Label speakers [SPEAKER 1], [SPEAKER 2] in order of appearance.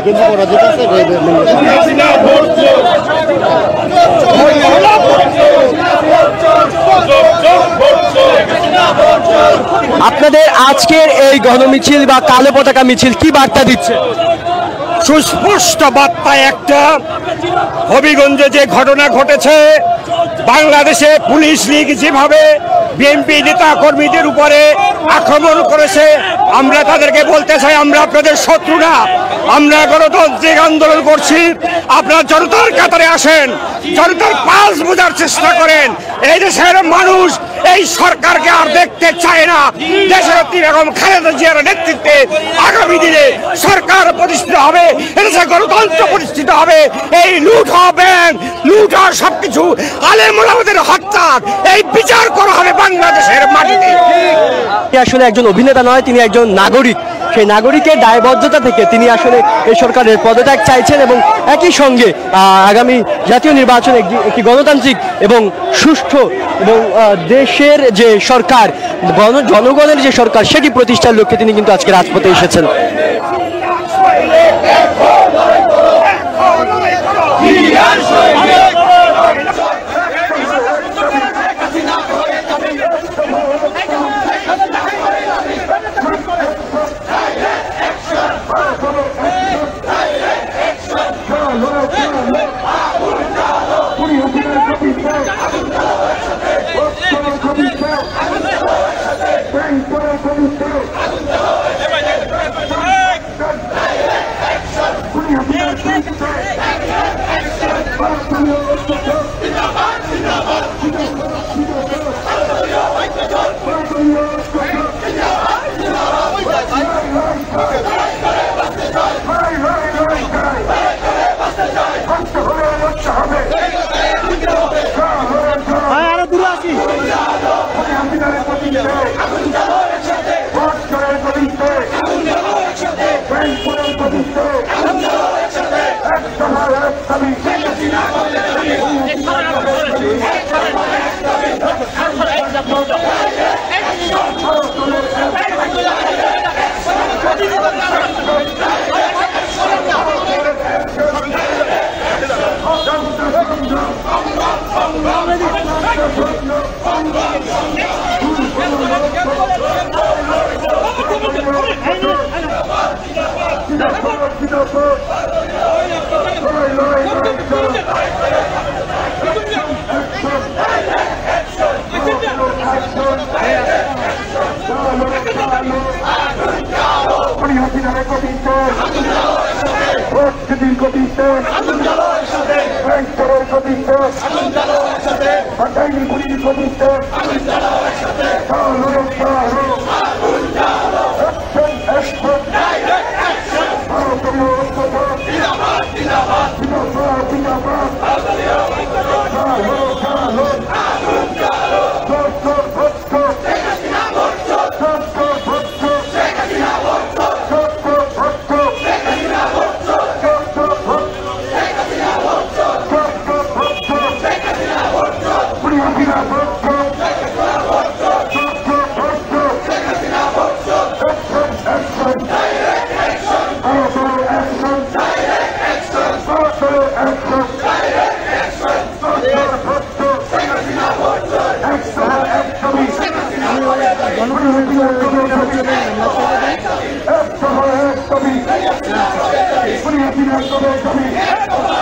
[SPEAKER 1] গেঞ্জি পরা যেটা আছে
[SPEAKER 2] আপনাদের আজকের এই গণমিছিল বা কালো পতাকা মিছিল কি বার্তা দিচ্ছে?
[SPEAKER 3] সুস্পষ্ট বার্তা একটা, হবিগঞ্জে যে ঘটনা ঘটেছে, বাংলাদেশে পুলিশ লীগ যেভাবে বিএনপি নেতা কর্মীদের উপরে আক্রমণ করেছে, আমরা তাদেরকে বলতে চাই আমরা আপনাদের শত্রু না, আমরা গণতান্ত্রিক আন্দোলন করছি। আপনারা জনতার কাতারে আসেন, জনতার পালস বোঝার চেষ্টা করেন। এই দেশের মানুষ এই সরকারকে আর দেখতে চায় না। দেশের বেগম খালেদা জিয়ার নেতৃত্বে আগামী দিনে সরকার প্রতিষ্ঠিত হবে, এদেশে গণতন্ত্র প্রতিষ্ঠিত হবে। এই লুট ব্যাংক, লুট সবকিছু আলেম ওলামাদের হত্যা, এই বিচার করা হবে বাংলাদেশের মাটিতে।
[SPEAKER 2] আসলে একজন অভিনেতা নয়, তিনি একজন নাগরিক। সেই নাগরিকের দায়বদ্ধতা থেকে তিনি আসলে এই সরকারের পদত্যাগ চাইছেন এবং একই সঙ্গে আগামী জাতীয় নির্বাচনে একটি গণতান্ত্রিক এবং সুষ্ঠু এবং দেশের যে সরকার, জনগণের যে সরকার, সেটি প্রতিষ্ঠার লক্ষ্যে তিনি কিন্তু আজকে রাজপথে এসেছেন।
[SPEAKER 4] Kami